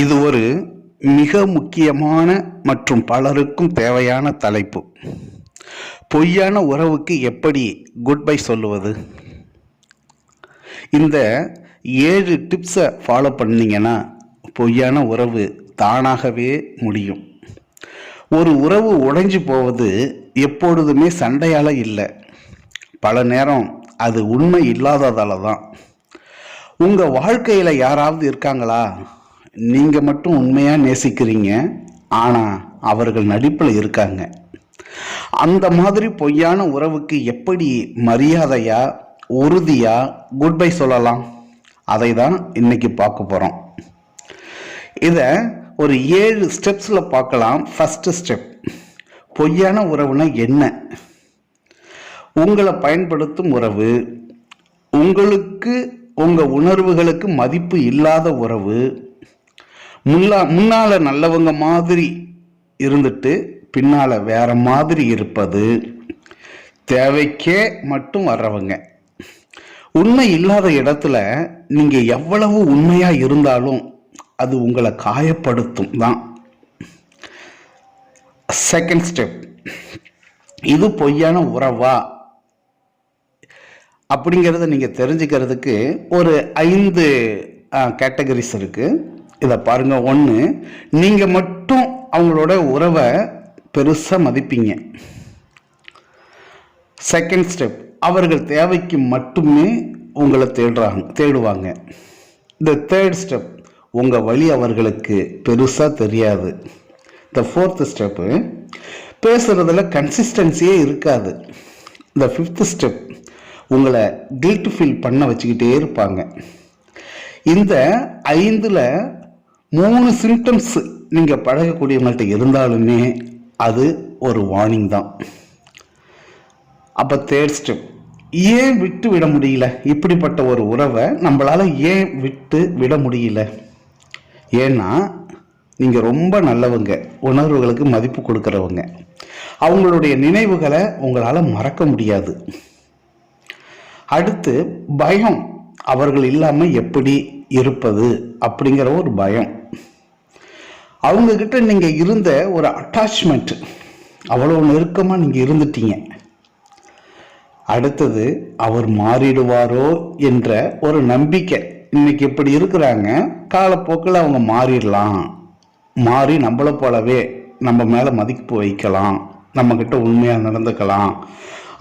இது ஒரு மிக முக்கியமான மற்றும் பலருக்கும் தேவையான தலைப்பு. பொய்யான உறவுக்கு எப்படி குட் பை சொல்லுவது? இந்த 7 டிப்ஸை ஃபாலோ பண்ணீங்கன்னா பொய்யான உறவு தானாகவே முடியும். ஒரு உறவு உடைஞ்சு போவது எப்பொழுதுமே சண்டையால் இல்லை, பல நேரம் அது உண்மை இல்லாததால தான். உங்கள் வாழ்க்கையில் யாராவது இருக்காங்களா, நீங்கள் மட்டும் உண்மையாக நேசிக்கிறீங்க, ஆனால் அவர்கள் நடிப்பில் இருக்காங்க. அந்த மாதிரி பொய்யான உறவுக்கு எப்படி மரியாதையா உறுதியா குட் பை சொல்லலாம்? அதை தான் இன்னைக்கு பார்க்க போகிறோம். இதை ஒரு 7 ஸ்டெப்ஸில் பார்க்கலாம். ஃபஸ்ட்டு ஸ்டெப், பொய்யான உறவுனா என்ன? உங்களை பயன்படுத்தும் உறவு, உங்களுக்கு உங்கள் உணர்வுகளுக்கு மதிப்பு இல்லாத உறவு, முன்னால நல்லவங்க மாதிரி இருந்துட்டு பின்னால வேற மாதிரி இருப்பது, தேவைக்கே மட்டும் வர்றவங்க. உண்மை இல்லாத இடத்துல நீங்க எவ்வளவு உண்மையா இருந்தாலும் அது உங்களை காயப்படுத்தும் தான். செகண்ட் ஸ்டெப், இது பொய்யான உறவா அப்படிங்கிறத நீங்க தெரிஞ்சுக்கிறதுக்கு ஒரு 5 கேட்டகரிஸ் இருக்கு. இதை பாருங்க. 1, நீங்க மட்டும் அவங்களோட உறவை பெருசா மதிப்பீங்க. செகண்ட் ஸ்டெப், அவர்கள் தேவைக்கு மட்டுமே உங்களை தேடுவாங்க. இந்த தேர்ட் ஸ்டெப், உங்க வழி அவர்களுக்கு பெருசா தெரியாது. இந்த ஃபோர்த் ஸ்டெப்பு, பேசுறதுல கன்சிஸ்டன்சியே இருக்காது. இந்த ஃபிஃப்த் ஸ்டெப், உங்களை கில்ட் ஃபீல் பண்ண வச்சுக்கிட்டே இருப்பாங்க. இந்த 5ல் 3 சிம்டம்ஸ் நீங்க பழகக்கூடியவங்கள்ட்ட இருந்தாலுமே அது ஒரு வார்னிங் தான். அப்ப தேர்ட் ஸ்டெப், ஏன் விட்டு விட முடியல? இப்படிப்பட்ட ஒரு உறவை நம்மளால ஏன் விட்டு விட முடியல? ஏன்னா நீங்க ரொம்ப நல்லவங்க, உணர்வுகளுக்கு மதிப்பு கொடுக்கறவங்க. அவங்களுடைய நினைவுகளை உங்களால மறக்க முடியாது. அடுத்து பயம், அவர்கள் இல்லாம எப்படி இருப்பது அப்படிங்கிற ஒரு பயம். அவங்க கிட்ட நீங்க இருந்த ஒரு அட்டாச்மெண்ட், அவ்வளவு நெருக்கமா நீங்க இருந்துட்டீங்க. அடுத்தது, அவர் மாறிடுவாரோ என்ற ஒரு நம்பிக்கை. இன்னைக்கு இப்படி இருக்கிறாங்க, காலப்போக்கில் அவங்க மாறிடலாம், மாறி நம்மளை போலவே நம்ம மேல மதிப்பு வைக்கலாம், நம்ம கிட்ட உண்மையா நடந்துக்கலாம்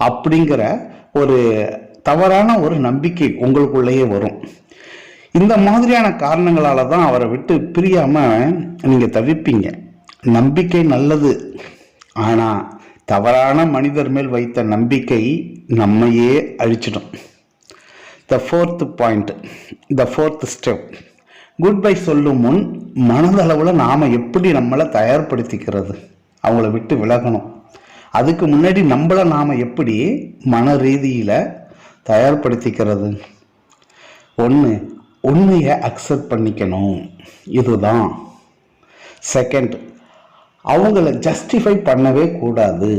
அப்படிங்கிற ஒரு தவறான ஒரு நம்பிக்கை உங்களுக்குள்ளேயே வரும். இந்த மாதிரியான காரணங்களால தான் அவரை விட்டு பிரியாம நீங்க தவிப்பீங்க. நம்பிக்கை நல்லது, ஆனா தவறான மனிதர் மேல் வைத்த நம்பிக்கை நம்மையே அழிச்சிடும். The fourth point, the fourth step, good bye சொல்லும் முன் மனதளவில் நாம எப்படி நம்மளை தயார்படுத்திக்கிறது? அவங்கள விட்டு விலகணும். அதுக்கு முன்னாடி நம்மளை நாம எப்படி மன ரீதியில தயார்படுத்திக்கிறது? 1, உண்மையை அக்செப்ட் பண்ணிக்கணும், இதுதான். செகண்ட், அவங்கள ஜஸ்டிஃபை பண்ணவே கூடாது.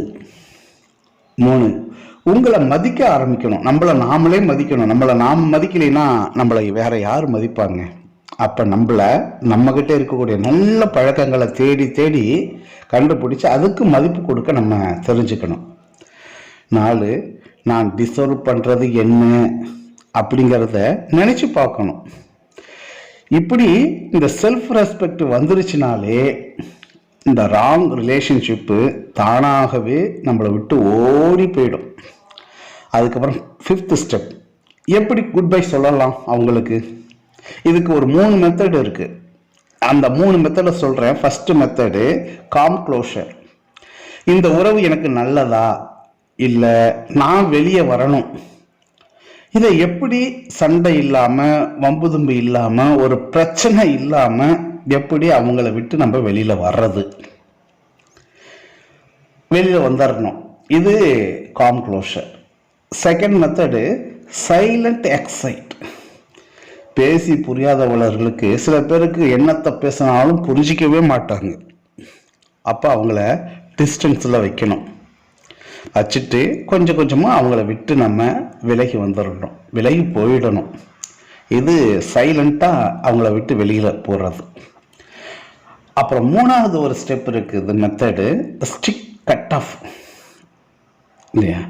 3, உங்களை மதிக்க ஆரம்பிக்கணும், நம்மளை நாமளே மதிக்கணும். நம்மளை நாம் மதிக்கலைன்னா நம்மளை வேற யார் மதிப்பாங்க? அப்ப நம்ம கிட்ட இருக்கக்கூடிய நல்ல பழக்கங்களை தேடி தேடி கண்டுபிடிச்சு அதுக்கு மதிப்பு கொடுக்க நம்ம தெரிஞ்சுக்கணும். 4, நான் டிசர்வ் பண்றது என்ன அப்படிங்கிறத நினைச்சு பார்க்கணும். இப்படி இந்த செல்ஃப் ரெஸ்பெக்ட் வந்துருச்சுனாலே இந்த ராங் ரிலேஷன்ஷிப்பு தானாகவே நம்மளை விட்டு ஓடி போயிடும். அதுக்கப்புறம் 5th ஸ்டெப், எப்படி குட் பை சொல்லலாம் அவங்களுக்கு? இதுக்கு ஒரு 3 மெத்தட் இருக்கு. அந்த 3 மெத்தடை சொல்றேன். First method, com closure. இந்த உறவு எனக்கு நல்லதா, இல்லை நான் வெளியே வரணும், இதை எப்படி சண்டை இல்லாம, வம்பு தும்பு இல்லாம, ஒரு பிரச்சனை இல்லாம எப்படி அவங்கள விட்டு நம்ம வெளியில வர்றது? வெளியில வந்துடணும். இது com closure. Second method, silent excite. பேசி புரியாதவர்களுக்கு சில பேருக்கு என்னத்தை பேசினாலும் புரிஞ்சிக்கவே மாட்டாங்க. அப்ப அவங்கள டிஸ்டன்ஸ்ல வைக்கணும். வச்சுட்டு கொஞ்சம் கொஞ்சமாக அவங்கள விட்டு நம்ம விலகி வந்துடணும், விலகி போயிடணும். இது சைலண்ட்டாக அவங்கள விட்டு வெளியில் போகிறது. அப்புறம் மூணாவது ஒரு ஸ்டெப் இருக்குது மெத்தடு, ஸ்ட்ரிக்ட் கட் ஆஃப். இல்லையா,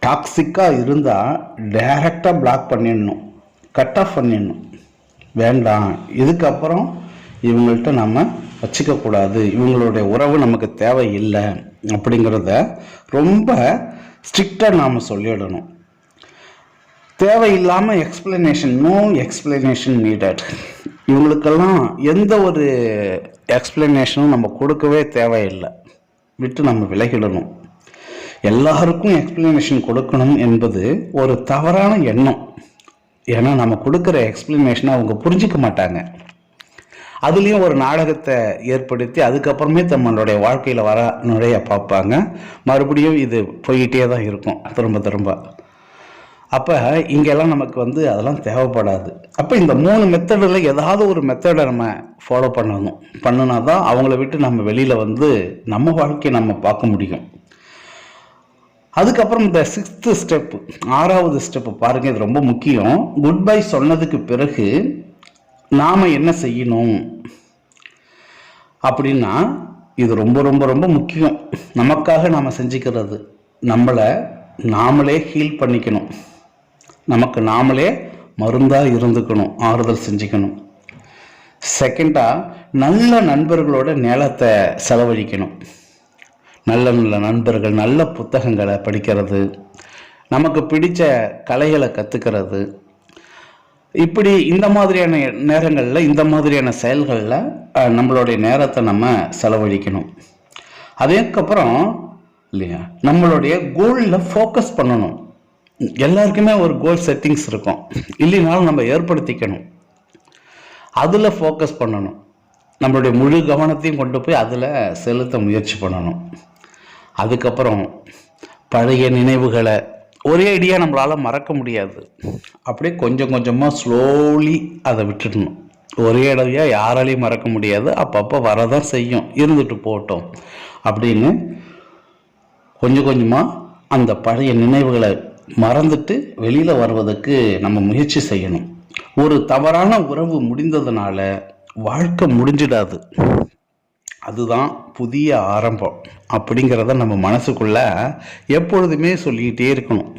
டாக்ஸிக்காக இருந்தால் டைரெக்டாக பிளாக் பண்ணிடணும், கட் ஆஃப் பண்ணிடணும். வேண்டாம், இதுக்கப்புறம் இவங்கள்ட்ட நம்ம வச்சுக்கக்கூடாது, இவங்களுடைய உறவு நமக்கு தேவையில்லை அப்படிங்கிறத ரொம்ப ஸ்ட்ரிக்டாக நாம் சொல்லிடணும். தேவையில்லாமல் எக்ஸ்பிளனேஷன், நோ எக்ஸ்பிளனேஷன் நீடட். இவங்களுக்கெல்லாம் எந்த ஒரு எக்ஸ்பிளனேஷனும் நம்ம கொடுக்கவே தேவையில்லை, விட்டு நம்ம விலகிடணும். எல்லாருக்கும் எக்ஸ்பிளனேஷன் கொடுக்கணும் என்பது ஒரு தவறான எண்ணம். ஏன்னா நம்ம கொடுக்குற எக்ஸ்பிளனேஷனை அவங்க புரிஞ்சிக்க மாட்டாங்க. அதுலேயும் ஒரு நாடகத்தை ஏற்படுத்தி அதுக்கப்புறமே நம்மளுடைய வாழ்க்கையில் வர நுழைய பார்ப்பாங்க. மறுபடியும் இது போயிட்டே தான் இருக்கும் திரும்ப திரும்ப. அப்போ இங்கெல்லாம் நமக்கு அதெல்லாம் தேவைப்படாது. அப்போ இந்த 3 மெத்தடில் ஏதாவது ஒரு மெத்தடை நம்ம ஃபாலோ பண்ணினா தான் அவங்கள விட்டு நம்ம வெளியில் நம்ம வாழ்க்கையை நம்ம பார்க்க முடியும். அதுக்கப்புறம் இந்த 6th ஸ்டெப்பு, 6வது ஸ்டெப்பு பாருங்கள், இது ரொம்ப முக்கியம். குட் பை சொன்னதுக்கு பிறகு நாம் என்ன செய்யணும் அப்படின்னா, இது ரொம்ப ரொம்ப ரொம்ப முக்கியம். நமக்காக நாம் செஞ்சுக்கிறது, நம்மளை நாமளே ஹீல் பண்ணிக்கணும், நமக்கு நாமளே மருந்தாக இருந்துக்கணும், ஆறுதல் செஞ்சுக்கணும். செகண்டாக, நல்ல நண்பர்களோட நேரத்தை செலவழிக்கணும். நல்ல நல்ல நண்பர்கள், நல்ல புத்தகங்களை படிக்கிறது, நமக்கு பிடித்த கலைகளை கற்றுக்கிறது, இப்படி இந்த மாதிரியான நேரங்களில் இந்த மாதிரியான செயல்களில் நம்மளுடைய நேரத்தை நம்ம செலவழிக்கணும். அதுக்கப்புறம் இல்லையா, நம்மளுடைய கோலில் ஃபோக்கஸ் பண்ணணும். எல்லாருக்குமே ஒரு கோல் செட்டிங்ஸ் இருக்கும், இல்லைனாலும் நம்ம ஏற்படுத்திக்கணும். அதில் ஃபோக்கஸ் பண்ணணும், நம்மளுடைய முழு கவனத்தையும் கொண்டு போய் அதில் செலுத்த முயற்சி பண்ணணும். அதுக்கப்புறம் பழைய நினைவுகளை ஒரே அடியாக நம்மளால் மறக்க முடியாது. அப்படியே கொஞ்சம் கொஞ்சமாக ஸ்லோலி அதை விட்டுடணும். ஒரே அடியாக யாராலையும் மறக்க முடியாது, அப்பப்போ வரதான் செய்யும், இருந்துட்டு போட்டோம் அப்படின்னு கொஞ்சம் கொஞ்சமாக அந்த பழைய நினைவுகளை மறந்துட்டு வெளியில் வருவதற்கு நம்ம முயற்சி செய்யணும். ஒரு தவறான உறவு முடிந்ததுனால வாழ்க்கை முடிஞ்சிடாது, அதுதான் புதிய ஆரம்பம் அப்படிங்கிறத நம்ம மனசுக்குள்ள எப்பொழுதுமே சொல்லிக்கிட்டே இருக்கணும்.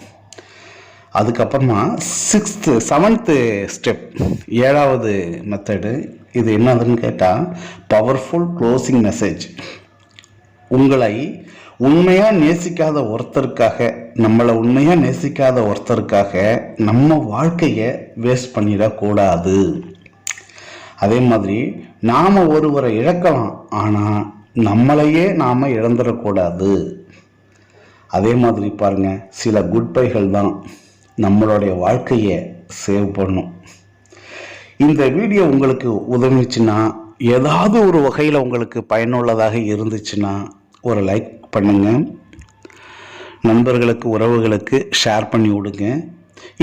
அதுக்கப்புறமா 7th ஸ்டெப், 7வது மெத்தடு, இது என்னதுன்னு கேட்டால் பவர்ஃபுல் க்ளோசிங் மெசேஜ். உங்களை உண்மையாக நேசிக்காத ஒருத்தருக்காக, நம்மளை உண்மையாக நேசிக்காத ஒருத்தருக்காக நம்ம வாழ்க்கையை வேஸ்ட் பண்ணிடக்கூடாது. அதே மாதிரி நாம் ஒருவரை இழக்கலாம், ஆனால் நம்மளையே நாம் இழந்துடக்கூடாது. அதே மாதிரி பாருங்க, சில குட் பைகள் தான் நம்மளுடைய வாழ்க்கையை சேவ் பண்ணும். இந்த வீடியோ உங்களுக்கு உதவிச்சுன்னா, ஏதாவது ஒரு வகையில் உங்களுக்கு பயனுள்ளதாக இருந்துச்சுன்னா ஒரு லைக் பண்ணுங்க, நண்பர்களுக்கு உறவுகளுக்கு ஷேர் பண்ணி விடுங்க.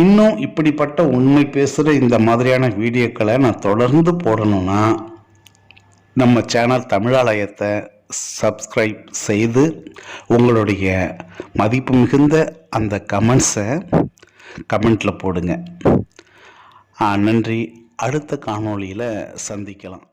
இன்னும் இப்படிப்பட்ட உண்மை பேசுகிற இந்த மாதிரியான வீடியோக்களை நான் தொடர்ந்து போடணும்னா நம்ம சேனல் தமிழாலயத்தை சப்ஸ்கிரைப் செய்து உங்களுடைய மதிப்பு மிகுந்த அந்த கமெண்ட்ஸை கமெண்ட்டில் போடுங்க. நன்றி. அடுத்த காணொளியில் சந்திக்கலாம்.